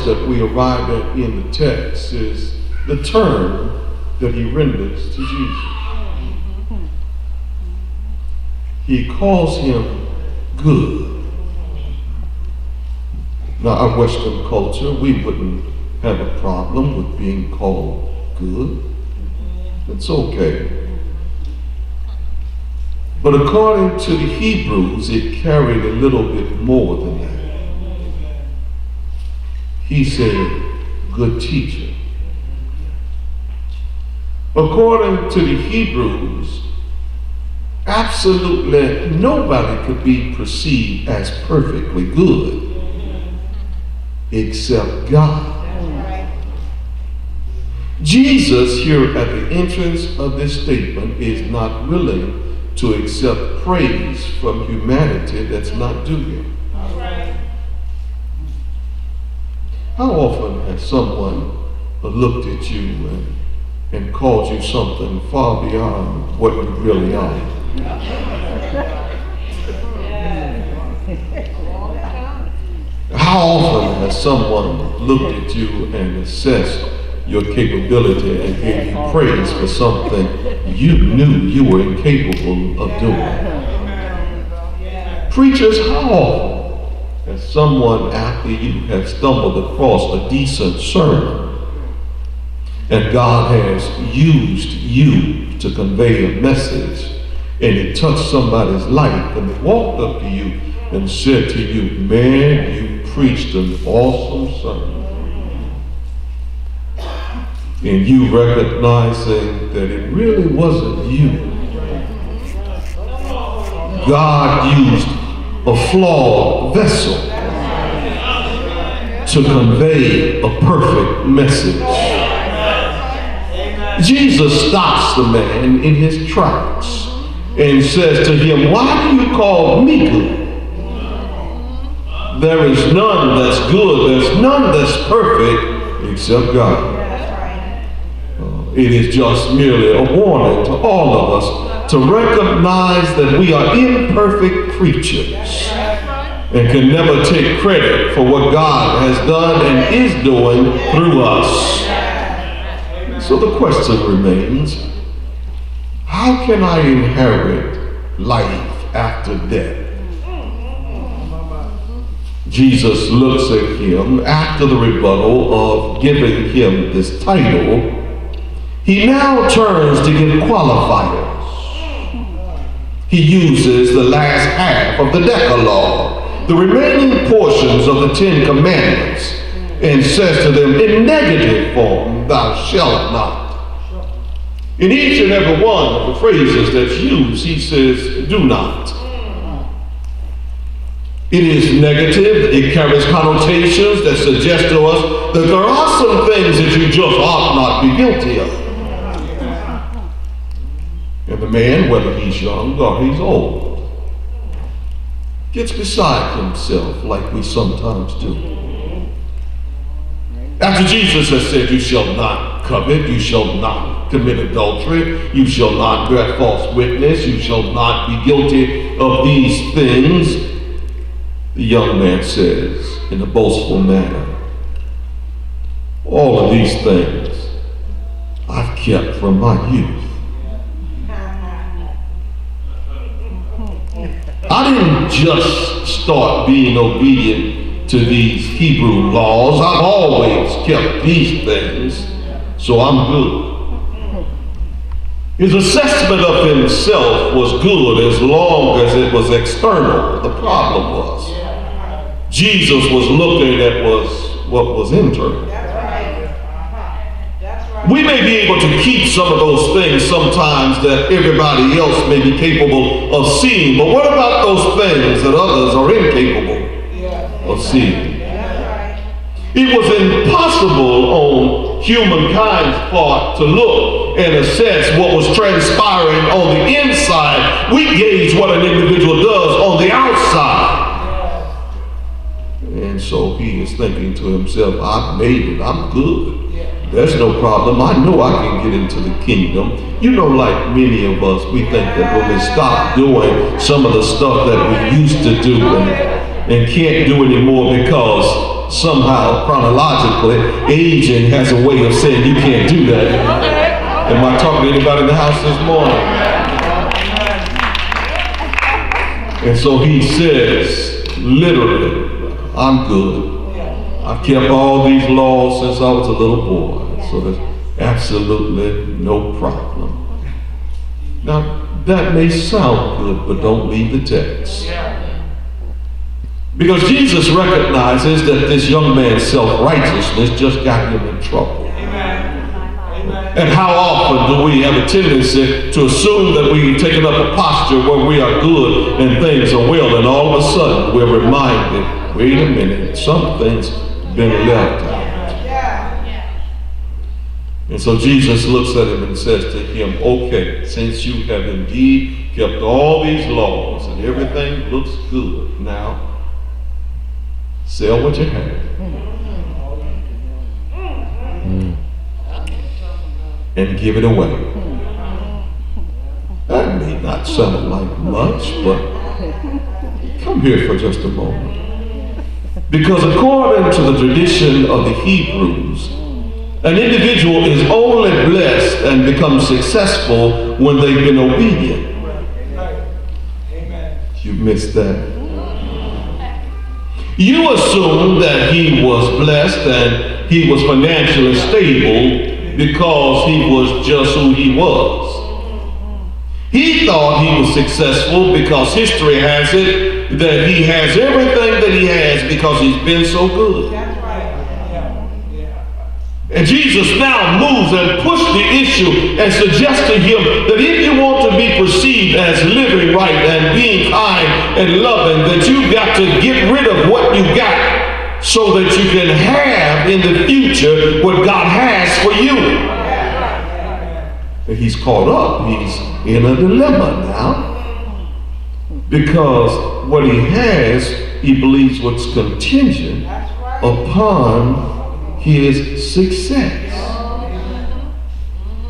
that we arrive at in the text is the term that he renders to Jesus. He calls him good. Now, our Western culture, we wouldn't have a problem with being called good. It's okay. But according to the Hebrews, it carried a little bit more than that. He said, good teacher. According to the Hebrews, absolutely nobody could be perceived as perfectly good except God. Jesus, here at the entrance of this statement, is not willing to accept praise from humanity that's not due him. How often has someone looked at you and called you something far beyond what you really are? How often has someone looked at you and assessed your capability and gave you praise for something you knew you were incapable of doing? Preachers, how often has someone, after you have stumbled across a decent sermon and God has used you to convey a message, and it touched somebody's life, and they walked up to you and said to you, man, you preached an awesome sermon. And you recognizing that it really wasn't you. God used a flawed vessel to convey a perfect message. Jesus stops the man in his tracks and says to him, why do you call me good? There is none that's good, there's none that's perfect except God. It is just merely a warning to all of us to recognize that we are imperfect creatures and can never take credit for what God has done and is doing through us. So the question remains, how can I inherit life after death? Jesus looks at him after the rebuttal of giving him this title. He now turns to give qualifiers. He uses the last half of the Decalogue, the remaining portions of the Ten Commandments, and says to them in negative form, thou shalt not. In each and every one of the phrases that's used, he says, do not. It is negative. It carries connotations that suggest to us that there are some things that you just ought not be guilty of. And the man, whether he's young or he's old, gets beside himself like we sometimes do. After Jesus has said, you shall not covet, you shall not commit adultery, you shall not bear false witness, you shall not be guilty of these things, the young man says in a boastful manner, all of these things I've kept from my youth. I didn't just start being obedient to these Hebrew laws. I've always kept these things, so I'm good. His assessment of himself was good as long as it was external. The problem was Jesus was looking at what was internal. We may be able to keep some of those things sometimes that everybody else may be capable of seeing, but what about those things that others are incapable of seeing? It was impossible on humankind's part to look and assess what was transpiring on the inside. We gauge what an individual does on the outside. And so he is thinking to himself, I've made it, I'm good. There's no problem. I know I can get into the kingdom. You know, like many of us, we think that when we stop doing some of the stuff that we used to do and can't do anymore because somehow chronologically, aging has a way of saying you can't do that. Am I talking to anybody in the house this morning? And so he says, literally, I'm good. I've kept all these laws since I was a little boy, so there's absolutely no problem. Now, that may sound good, but don't leave the text. Because Jesus recognizes that this young man's self-righteousness just got him in trouble. And how often do we have a tendency to assume that we've taken up a posture where we are good and things are well, and all of a sudden we're reminded, wait a minute, something's been left out. And so Jesus looks at him and says to him, okay, since you have indeed kept all these laws and everything looks good, now sell what you have and give it away. That may not sound like much, but come here for just a moment. Because according to the tradition of the Hebrews, an individual is only blessed and becomes successful when they've been obedient. You missed that. You assume that he was blessed and he was financially stable because he was just who he was. He thought he was successful because history has it that he has everything that he has because he's been so good. And Jesus now moves and pushes the issue and suggests to him that if you want to be perceived as living right and being kind and loving, that you've got to get rid of what you got so that you can have in the future what God has for you. And he's caught up. He's in a dilemma now because what he has, he believes was contingent upon his success.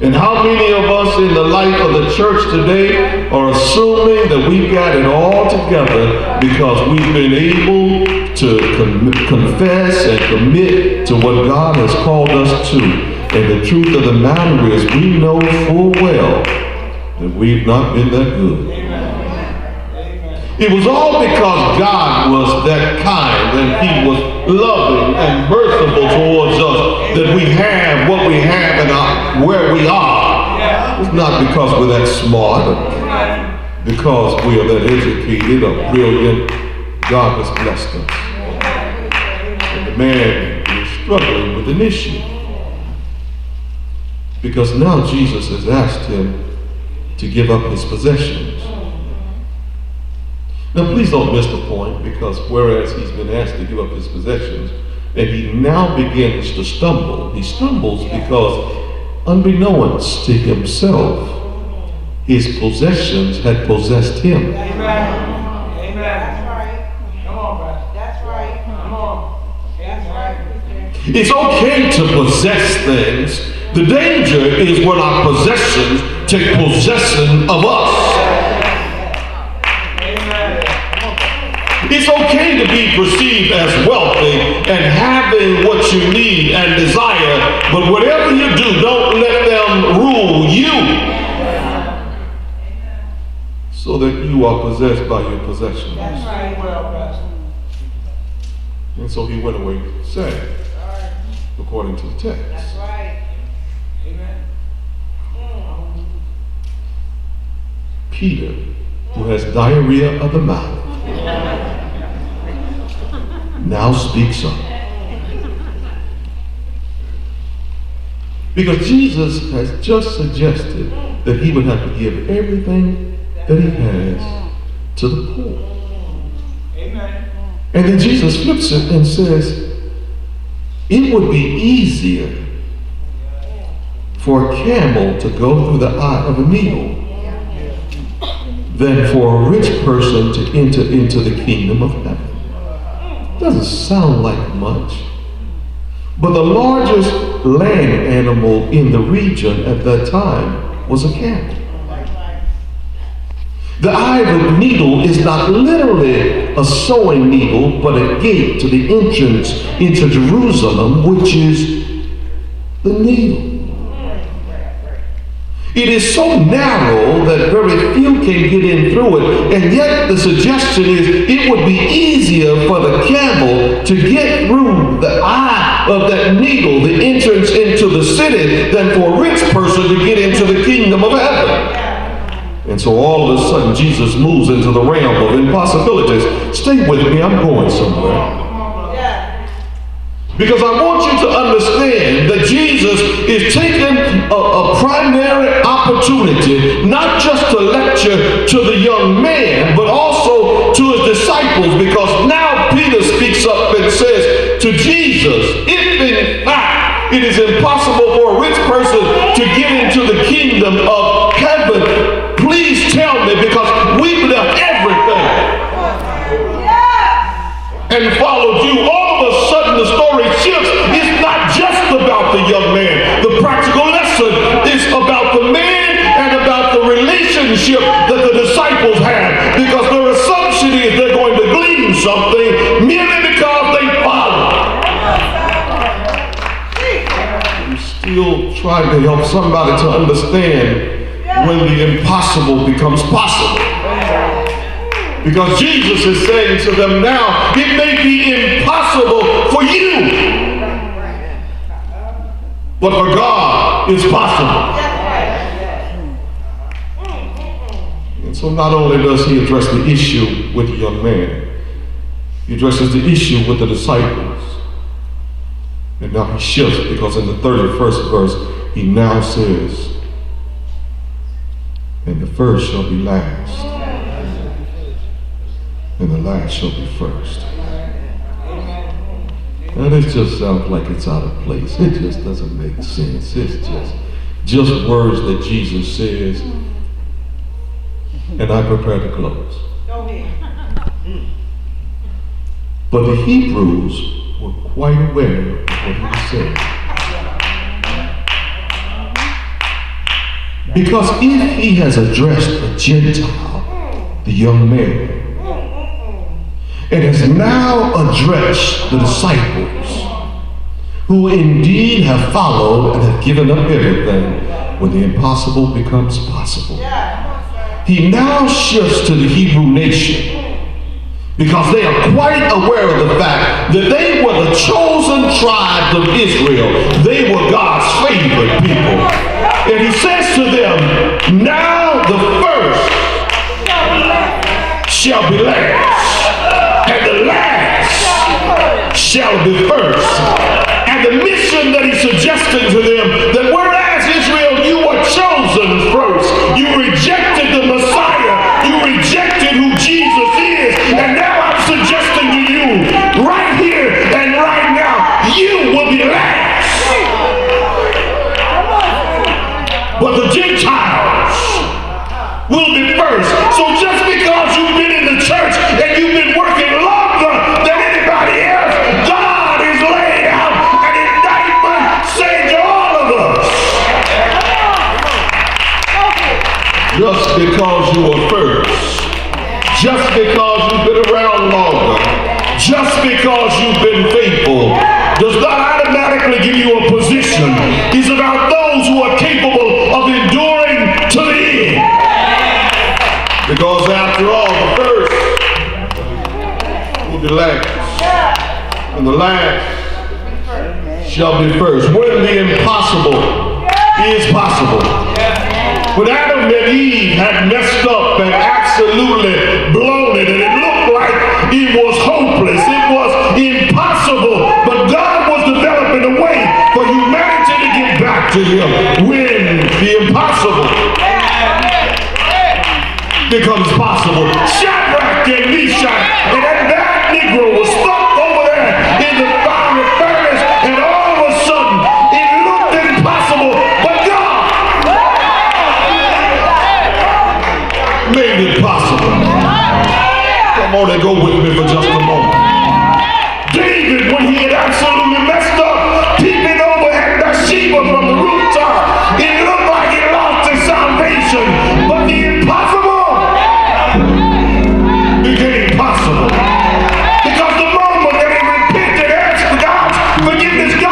And how many of us in the life of the church today are assuming that we've got it all together because we've been able to confess and commit to what God has called us to. And the truth of the matter is we know full well that we've not been that good. It was all because God was that kind and he was loving and merciful towards us that we have what we have and where we are. It's not because we're that smart or because we are that educated or brilliant. God has blessed us. And the man is struggling with an issue because now Jesus has asked him to give up his possessions. Now, please don't miss the point, because whereas he's been asked to give up his possessions, and he now begins to stumble. He stumbles because, unbeknownst to himself, his possessions had possessed him. Amen. Amen. That's right. Come on, brother. That's right. Come on. That's right. It's okay to possess things. The danger is when our possessions take possession of us. It's okay to be perceived as wealthy and having what you need and desire, but whatever you do, don't let them rule you so that you are possessed by your possessions. That's right. Well, Pastor. And so he went away sad, according to the text. That's right. Amen. Peter, who has diarrhea of the mouth, now speaks up. Because Jesus has just suggested that he would have to give everything that he has to the poor. Amen. And then Jesus flips it and says, it would be easier for a camel to go through the eye of a needle than for a rich person to enter into the kingdom of heaven. Doesn't sound like much, but the largest land animal in the region at that time was a camel. The eye of a needle is not literally a sewing needle, but a gate to the entrance into Jerusalem, which is the needle. It is so narrow that very few can get in through it, and yet the suggestion is it would be easier for the camel to get through the eye of that needle, the entrance into the city, than for a rich person to get into the kingdom of heaven. And so all of a sudden Jesus moves into the realm of impossibilities. Stay with me, I'm going somewhere. Because I want you to understand that Jesus is taking a primary opportunity not just to lecture to the young man, but also to his disciples, because now Peter speaks up and says to Jesus, if in fact it is impossible for a rich person to get into the kingdom of heaven, please tell me, because we've left everything and followed you. All of a sudden the story shifts. It's not just about the young man. The practical lesson is about the man and about the relationship that the disciples had, because their assumption is they're going to glean something merely because they follow. I'm still trying to help somebody to understand when the impossible becomes possible. Because Jesus is saying to them now, it may be impossible for you, but for God it's possible. And so not only does he address the issue with the young man, he addresses the issue with the disciples. And now he shifts, because in the 31st verse he now says, and the first shall be last, and the last shall be first. And it just sounds like it's out of place. It just doesn't make sense. It's just words that Jesus says. And I prepare to close. But the Hebrews were quite aware of what he was saying. Because if he has addressed the Gentile, the young man, and has now addressed the disciples, who indeed have followed and have given up everything when the impossible becomes possible, he now shifts to the Hebrew nation, because they are quite aware of the fact that they were the chosen tribes of Israel. They were God's favorite people. And he says to them, now the first shall be last, and the last shall be first. And the mission that he's suggesting to them, that whereas Israel, you were chosen first, you rejected the Messiah, you rejected who Jesus is, and now I'm suggesting to you, right here and right now, you will be last. But the Gentiles will be first. So just because you've been in the church and you've been working longer than anybody else, God is laying out an indictment saying to all of us, just because you were first, just because you've been around longer, just because you've been faithful, does not automatically give you a position. It's about those who are capable of enduring to the end. Because after all, the first will be last, and the last shall be first. When the impossible is possible. When Adam and Eve had messed up and absolutely blown it, and it looked like it was hopeless, it was impossible, but God was developing a way for humanity to get back to him. When the impossible becomes possible. Shadrach and Meshach and that bad Negro was stuck over there in the fiery furnace, and all of a sudden it looked impossible, but God made it possible. Come on and go with me for just a moment. David, when he had absolutely messed up, peeping over at Bathsheba from the rooftop, it looked like he lost his salvation, but the impossible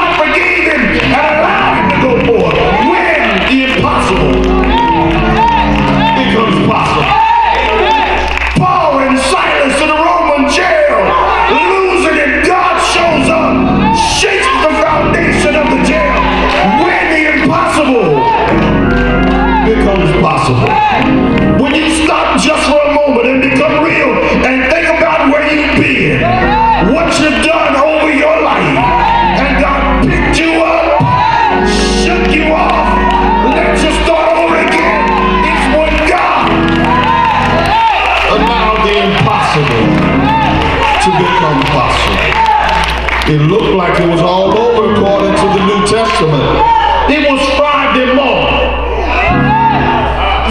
God forgave him and allowed him to go forth. When the impossible becomes possible. Paul and Silas in the Roman jail, losing it, God shows up, shakes the foundation of the jail. When the impossible becomes possible. When you stop just for a moment and become real and think about where you've been, what you've done over your life, and God picked you up, shook you off, let you start over again. It's when God allowed the impossible to become possible. It looked like it was all over according to the New Testament. It was Friday morning.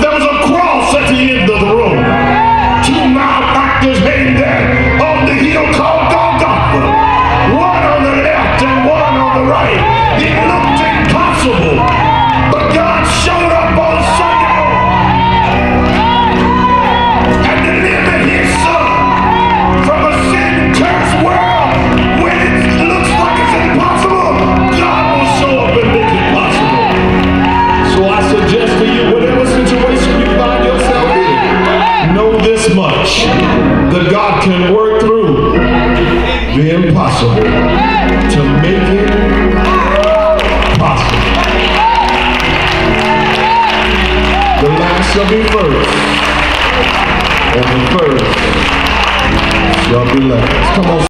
There was a cross at the end of the road. 2 malefactors hanging there on the hill called Golgotha. One on the left and one on the right. It looked impossible, but God showed up on Sunday and delivered his son from a sin-cursed world. When it looks like it's impossible, God will show up and make it possible. So I suggest to you, whatever situation you find yourself in, know this much, that God can work through the impossible to make it possible. The last shall be first, and the first shall be last. Come on.